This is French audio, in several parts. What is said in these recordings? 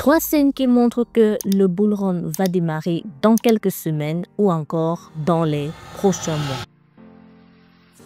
Trois signes qui montrent que le bull run va démarrer dans quelques semaines ou encore dans les prochains mois.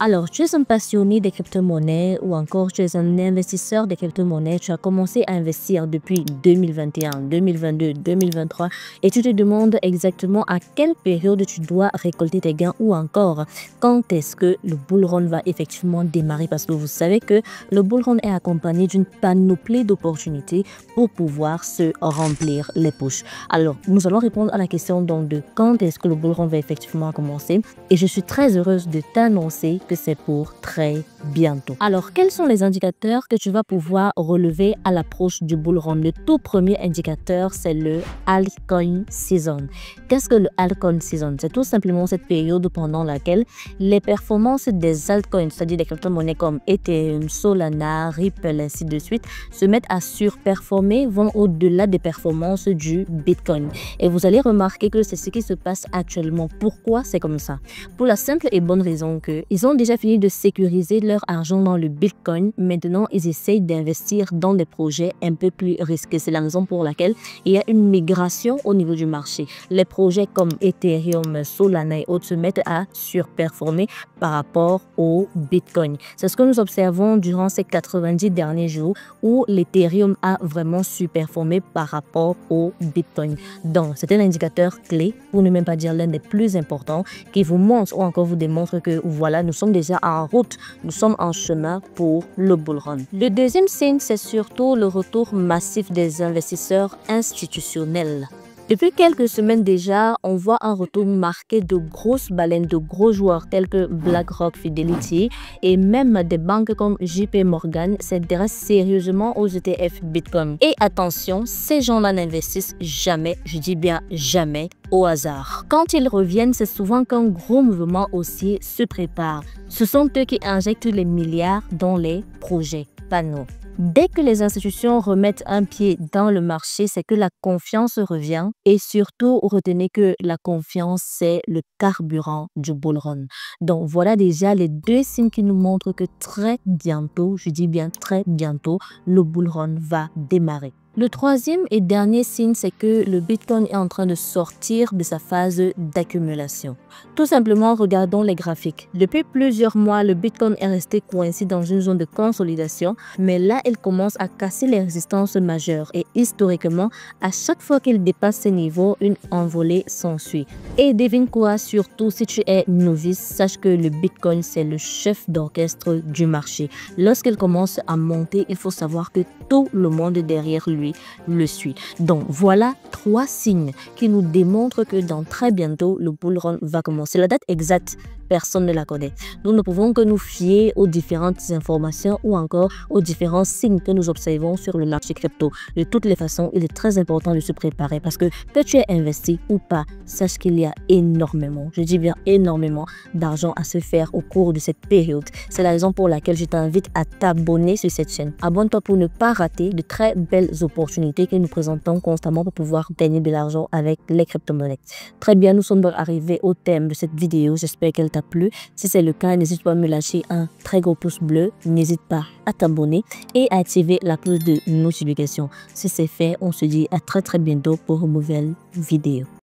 Alors, tu es un passionné des crypto-monnaies ou encore tu es un investisseur des crypto-monnaies, tu as commencé à investir depuis 2021, 2022, 2023 et tu te demandes exactement à quelle période tu dois récolter tes gains ou encore quand est-ce que le bull run va effectivement démarrer parce que vous savez que le bull run est accompagné d'une panoplie d'opportunités pour pouvoir se remplir les poches. Alors, nous allons répondre à la question donc de quand est-ce que le bull run va effectivement commencer et je suis très heureuse de t'annoncer que c'est pour très bientôt. Alors, quels sont les indicateurs que tu vas pouvoir relever à l'approche du bull run? Le tout premier indicateur, c'est le altcoin season. Qu'est-ce que le altcoin season? C'est tout simplement cette période pendant laquelle les performances des altcoins, c'est-à-dire des crypto-monnaies comme Ethereum, Solana, Ripple, ainsi de suite, se mettent à surperformer, vont au-delà des performances du Bitcoin. Et vous allez remarquer que c'est ce qui se passe actuellement. Pourquoi c'est comme ça? Pour la simple et bonne raison qu'ils ont déjà fini de sécuriser leur argent dans le Bitcoin. Maintenant, ils essayent d'investir dans des projets un peu plus risqués. C'est la raison pour laquelle il y a une migration au niveau du marché. Les projets comme Ethereum, Solana et autres se mettent à surperformer par rapport au Bitcoin. C'est ce que nous observons durant ces 90 derniers jours où l'Ethereum a vraiment surperformé par rapport au Bitcoin. Donc, c'est un indicateur clé, pour ne même pas dire l'un des plus importants, qui vous montre ou encore vous démontre que voilà, nous sommes déjà en route, nous sommes en chemin pour le bull run. Le deuxième signe, c'est surtout le retour massif des investisseurs institutionnels. Depuis quelques semaines déjà, on voit un retour marqué de grosses baleines, de gros joueurs tels que BlackRock, Fidelity et même des banques comme JP Morgan s'intéressent sérieusement aux ETF Bitcoin. Et attention, ces gens-là n'investissent jamais, je dis bien jamais, au hasard. Quand ils reviennent, c'est souvent qu'un gros mouvement haussier se prépare. Ce sont eux qui injectent les milliards dans les projets, pas nous. Dès que les institutions remettent un pied dans le marché, c'est que la confiance revient et surtout retenez que la confiance c'est le carburant du bull run. Donc voilà déjà les deux signes qui nous montrent que très bientôt, je dis bien très bientôt, le bull run va démarrer. Le troisième et dernier signe, c'est que le Bitcoin est en train de sortir de sa phase d'accumulation. Tout simplement, regardons les graphiques. Depuis plusieurs mois, le Bitcoin est resté coincé dans une zone de consolidation, mais là, il commence à casser les résistances majeures. Et historiquement, à chaque fois qu'il dépasse ces niveaux, une envolée s'ensuit. Et devine quoi, surtout si tu es novice, sache que le Bitcoin, c'est le chef d'orchestre du marché. Lorsqu'il commence à monter, il faut savoir que tout le monde derrière lui le suit. Donc voilà trois signes qui nous démontrent que dans très bientôt le bull run va commencer. La date exacte, personne ne la connaît. Nous ne pouvons que nous fier aux différentes informations ou encore aux différents signes que nous observons sur le marché crypto. De toutes les façons, il est très important de se préparer parce que tu es investi ou pas, sache qu'il y a énormément, je dis bien énormément d'argent à se faire au cours de cette période. C'est la raison pour laquelle je t'invite à t'abonner sur cette chaîne. Abonne-toi pour ne pas rater de très belles opportunités que nous présentons constamment pour pouvoir gagner de l'argent avec les crypto-monnaies. Très bien, nous sommes arrivés au thème de cette vidéo. J'espère qu'elle t'a plu. Si c'est le cas, n'hésite pas à me lâcher un très gros pouce bleu. N'hésite pas à t'abonner et à activer la cloche de notification. Si c'est fait, on se dit à très bientôt pour une nouvelle vidéo.